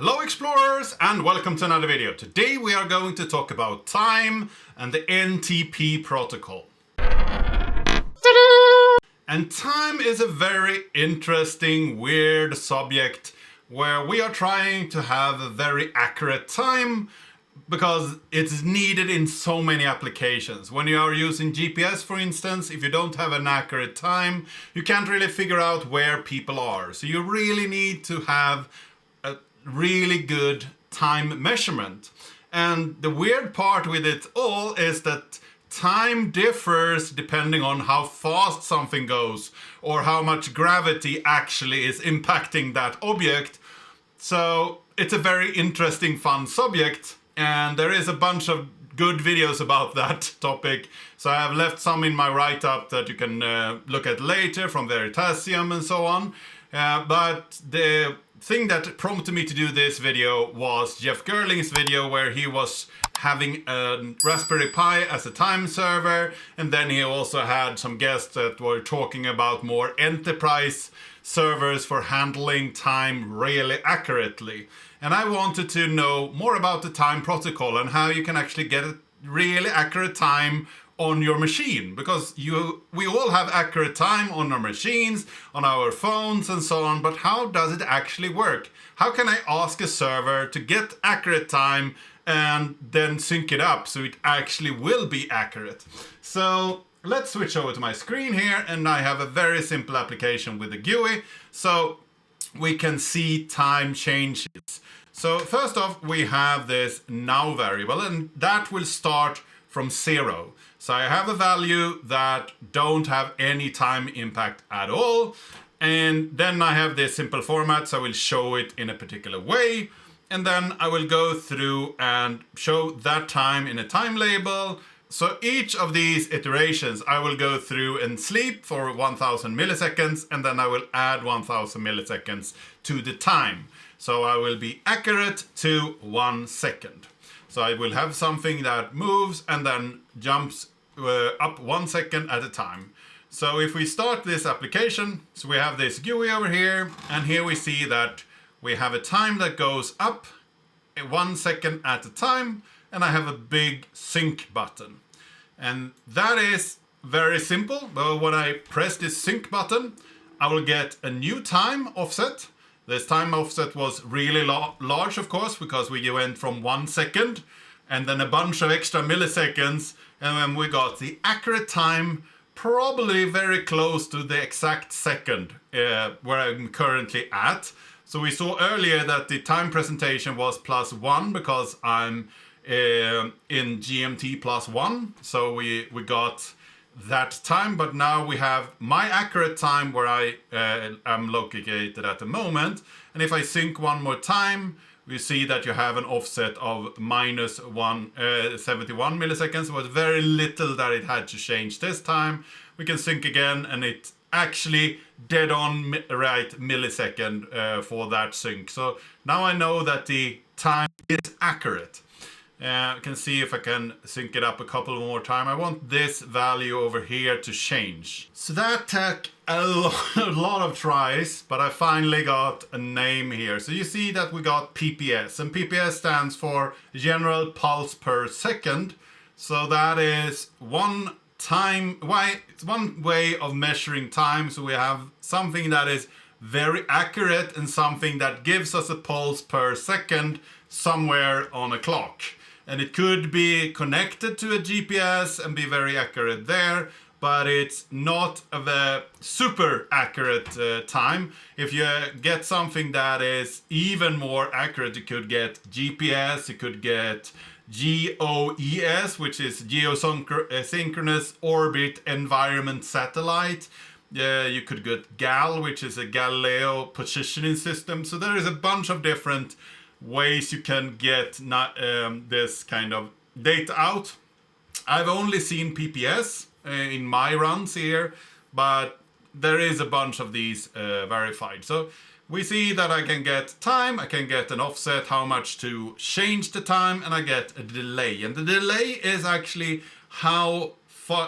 Hello explorers and welcome to another video. Today we are going to talk about time and the NTP protocol. And time is a very interesting, weird subject where we are trying to have a very accurate time because it's needed in so many applications. When you are using GPS, for instance, if you don't have an accurate time, you can't really figure out where people are. So you really need to have a really good time measurement. And the weird part with it all is that time differs depending on how fast something goes or how much gravity actually is impacting that object. So it's a very interesting, fun subject, and there is a bunch of good videos about that topic. So I have left some in my write-up that you can look at later from Veritasium and so on. But the thing that prompted me to do this video was Jeff Gerling's video where he was having a Raspberry Pi as a time server, and then he also had some guests that were talking about more enterprise servers for handling time really accurately. And I wanted to know more about the time protocol and how you can actually get a really accurate time on your machine, because we all have accurate time on our machines, on our phones and so on, but how does it actually work? How can I ask a server to get accurate time and then sync it up so it actually will be accurate? So let's switch over to my screen here, and I have a very simple application with the GUI so we can see time changes. So first off, we have this now variable, and that will start from 0. So I have a value that don't have any time impact at all. And then I have this simple format, so I will show it in a particular way. And then I will go through and show that time in a time label. So each of these iterations, I will go through and sleep for 1000 milliseconds, and then I will add 1000 milliseconds to the time. So I will be accurate to 1 second. So I will have something that moves and then jumps up 1 second at a time. So if we start this application, so we have this GUI over here, and here we see that we have a time that goes up 1 second at a time, and I have a big sync button. And that is very simple. But when I press this sync button, I will get a new time offset. This time offset was really large, of course, because we went from 1 second and then a bunch of extra milliseconds, and then we got the accurate time, probably very close to the exact second where I'm currently at. So we saw earlier that the time presentation was +1 because I'm in GMT +1. So we got that time, but now we have my accurate time where I am located at the moment. And if I sync one more time, we see that you have an offset of -71 milliseconds. It was very little that it had to change this time. We can sync again, and it actually dead on right millisecond for that sync. So now I know that the time is accurate. I can see if I can sync it up a couple more times. I want this value over here to change. So that took a lot of tries, but I finally got a name here. So you see that we got PPS, and PPS stands for General Pulse Per Second. So that is one it's one way of measuring time. So we have something that is very accurate and something that gives us a pulse per second somewhere on a clock. And it could be connected to a GPS and be very accurate there, but it's not a super accurate time. If you get something that is even more accurate, you could get GPS, you could get GOES, which is Geosynchronous Orbit Environment Satellite. You could get GAL, which is a Galileo Positioning System. So there is a bunch of different ways you can get this kind of data out. I've only seen PPS in my runs here, but there is a bunch of these verified. So we see that I can get time, I can get an offset, how much to change the time, and I get a delay. And the delay is actually how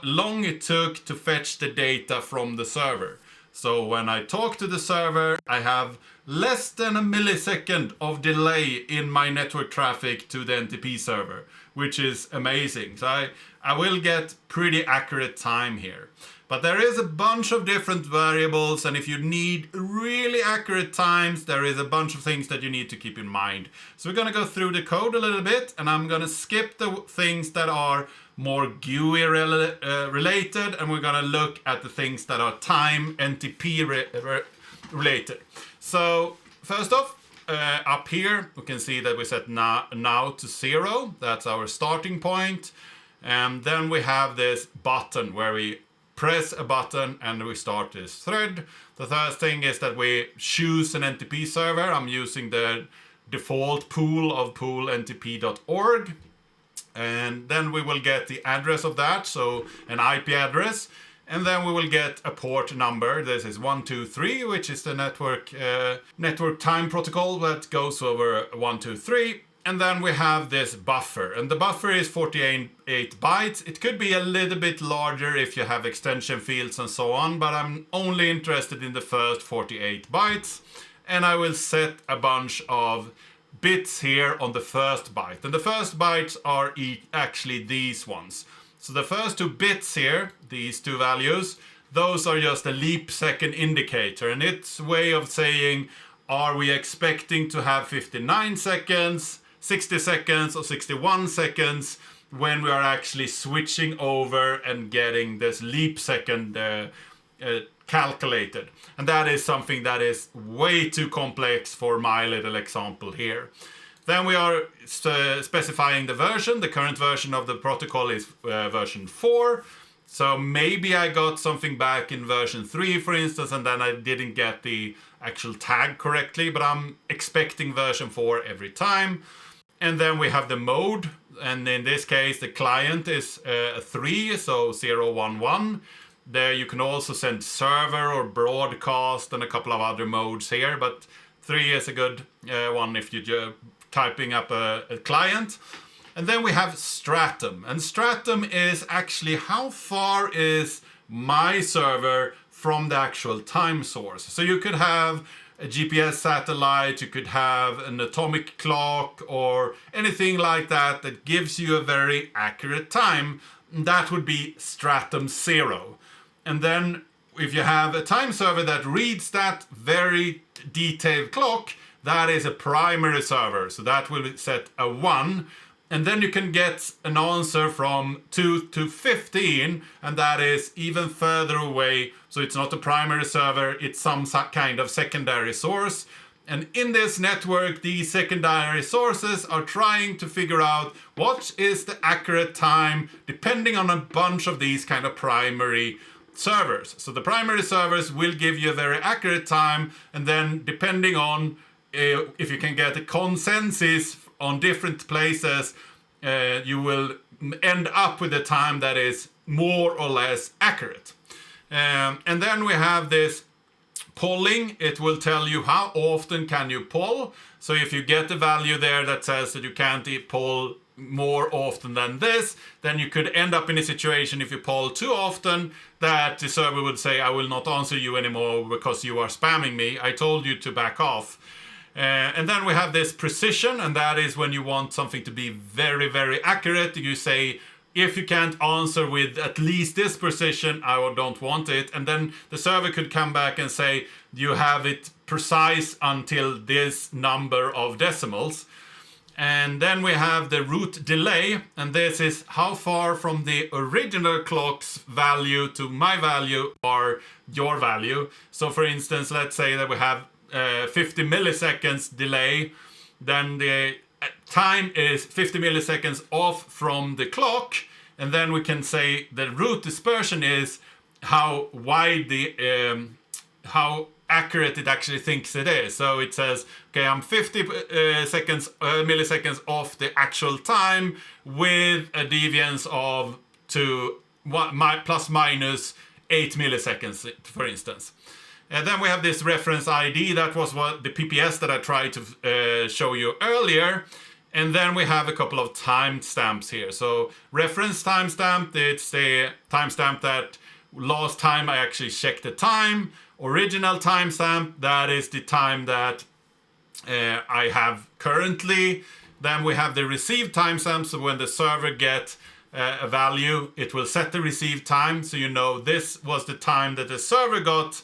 long it took to fetch the data from the server. So when I talk to the server, I have less than a millisecond of delay in my network traffic to the NTP server, which is amazing. So I will get pretty accurate time here. But there is a bunch of different variables, and if you need really accurate times, there is a bunch of things that you need to keep in mind. So we're going to go through the code a little bit, and I'm going to skip the things that are more GUI related, and we're going to look at the things that are time NTP related. So first off, up here, we can see that we set now to 0. That's our starting point. And then we have this button where we press a button and we start this thread. The first thing is that we choose an NTP server. I'm using the default pool of poolntp.org. And then we will get the address of that, so an IP address. And then we will get a port number. This is 123, which is the network time protocol that goes over 123. And then we have this buffer, and the buffer is 48 bytes. It could be a little bit larger if you have extension fields and so on, but I'm only interested in the first 48 bytes. And I will set a bunch of bits here on the first byte. And the first bytes are actually these ones. So the first 2 bits here, these 2 values, those are just a leap second indicator. And it's a way of saying, are we expecting to have 59 seconds, 60 seconds or 61 seconds when we are actually switching over and getting this leap second calculated. And that is something that is way too complex for my little example here. Then we are specifying the version. The current version of the protocol is version 4. So maybe I got something back in version 3, for instance, and then I didn't get the actual tag correctly, but I'm expecting version 4 every time. And then we have the mode, and in this case the client is 3, so 011. There you can also send server or broadcast and a couple of other modes here, but 3 is a good one if you're typing up a client. And then we have stratum, and stratum is actually how far is my server from the actual time source. So you could have a GPS satellite, you could have an atomic clock or anything like that that gives you a very accurate time. That would be stratum 0. And then if you have a time server that reads that very detailed clock, that is a primary server. So that will set a 1. And then you can get an answer from 2 to 15, and that is even further away. So it's not a primary server, it's some kind of secondary source. And in this network, these secondary sources are trying to figure out what is the accurate time depending on a bunch of these kind of primary servers. So the primary servers will give you a very accurate time, and then depending on if you can get a consensus on different places, you will end up with a time that is more or less accurate. And then we have this polling. It will tell you how often can you poll. So if you get a value there that says that you can't poll more often than this, then you could end up in a situation if you poll too often that the server would say, I will not answer you anymore because you are spamming me. I told you to back off. And then we have this precision, and that is when you want something to be very, very accurate. You say, if you can't answer with at least this precision, I don't want it. And then the server could come back and say, you have it precise until this number of decimals. And then we have the root delay, and this is how far from the original clock's value to my value or your value. So for instance, let's say that we have 50 milliseconds delay, then the time is 50 milliseconds off from the clock, and then we can say the root dispersion is how wide the how accurate it actually thinks it is. So it says, okay, I'm 50 milliseconds off the actual time with a deviance of plus minus 8 milliseconds, for instance. And then we have this reference ID. That was what the PPS that I tried to show you earlier. And then we have a couple of timestamps here. So reference timestamp, it's the timestamp that last time I actually checked the time. Original timestamp, that is the time that I have currently. Then we have the received timestamp, so when the server gets a value, it will set the received time, so you know this was the time that the server got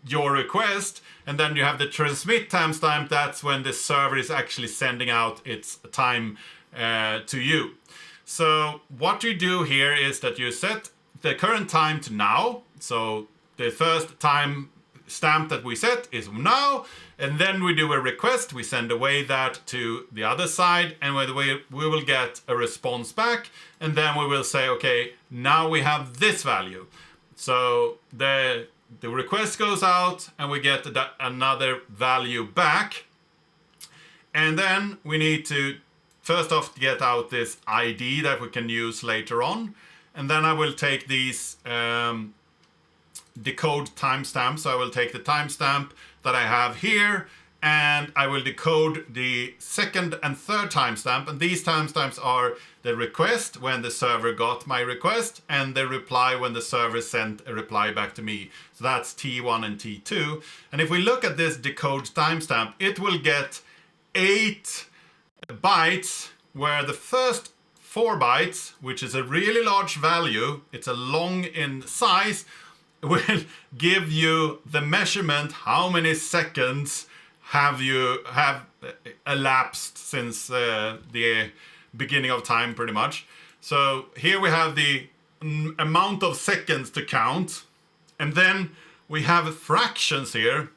your request. And then you have the transmit timestamp, that's when the server is actually sending out its time to you. So what you do here is that you set the current time to now. So the first time stamp that we set is now, and then we do a request. We send away that to the other side, and we will get a response back, and then we will say, okay, now we have this value. So the request goes out, and we get another value back, and then we need to first off get out this ID that we can use later on, and then I will take these decode timestamps. So I will take the timestamp that I have here, and I will decode the second and third timestamp. And these timestamps are the request when the server got my request, and the reply when the server sent a reply back to me. So that's T1 and T2. And if we look at this decode timestamp, it will get 8 bytes, where the first 4 bytes, which is a really large value, it's a long in size, will give you the measurement, how many seconds have elapsed since the beginning of time, pretty much. So here we have the amount of seconds to count, and then we have fractions here,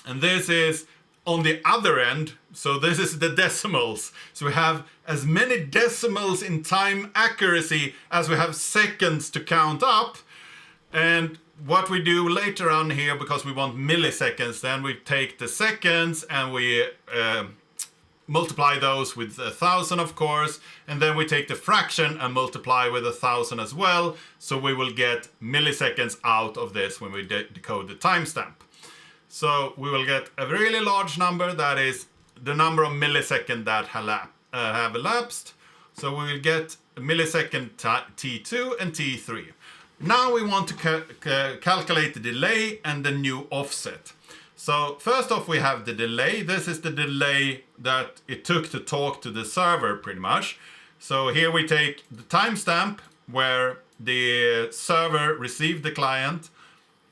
and this is on the other end. So this is the decimals. So we have as many decimals in time accuracy as we have seconds to count up. And what we do later on here, because we want milliseconds, then we take the seconds and we multiply those with 1,000, of course, and then we take the fraction and multiply with 1,000 as well. So we will get milliseconds out of this when we decode the timestamp. So we will get a really large number, that is the number of milliseconds that have elapsed. So we will get a millisecond T2 and T3. Now we want to calculate the delay and the new offset. So first off, we have the delay. This is the delay that it took to talk to the server, pretty much. So here we take the timestamp where the server received the client,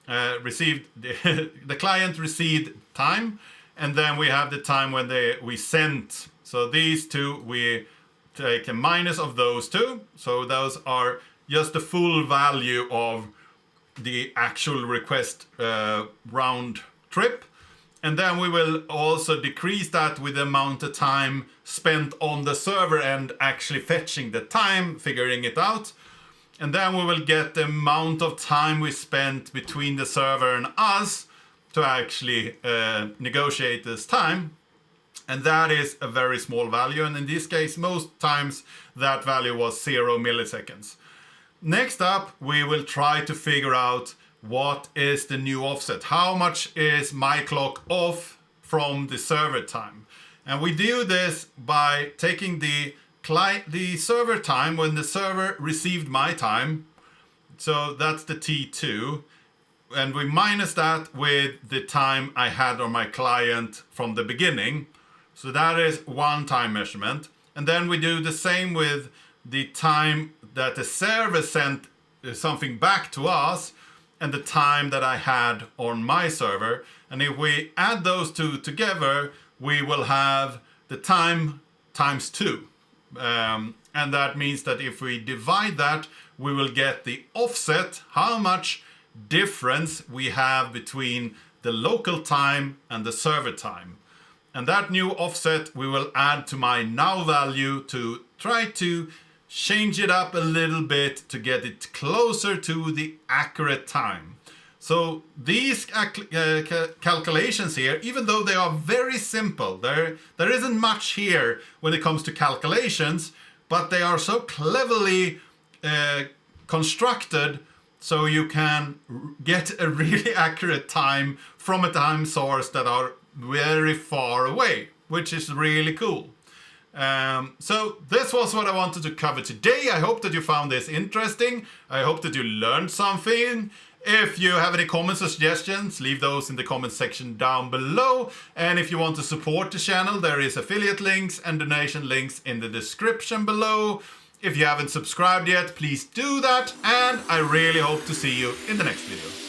the client received time, and then we have the time when we sent. So these two, we take a minus of those two. So those are just the full value of the actual request round trip. And then we will also decrease that with the amount of time spent on the server end actually fetching the time, figuring it out. And then we will get the amount of time we spent between the server and us to actually negotiate this time. And that is a very small value. And in this case, most times that value was 0 milliseconds. Next up, we will try to figure out what is the new offset. How much is my clock off from the server time? And we do this by taking the server time when the server received my time. So that's the T2. And we minus that with the time I had on my client from the beginning. So that is one time measurement. And then we do the same with the time that the server sent something back to us and the time that I had on my server. And if we add those two together, we will have the time times 2. And that means that if we divide that, we will get the offset, how much difference we have between the local time and the server time. And that new offset we will add to my now value to try to change it up a little bit to get it closer to the accurate time. So these calculations here, even though they are very simple, there isn't much here when it comes to calculations, but they are so cleverly constructed so you can get a really accurate time from a time source that are very far away, which is really cool. So this was what I wanted to cover today. I hope that you found this interesting. I hope that you learned something. If you have any comments or suggestions, leave those in the comment section down below. And if you want to support the channel, there is affiliate links and donation links in the description below. If you haven't subscribed yet, please do that. And I really hope to see you in the next video.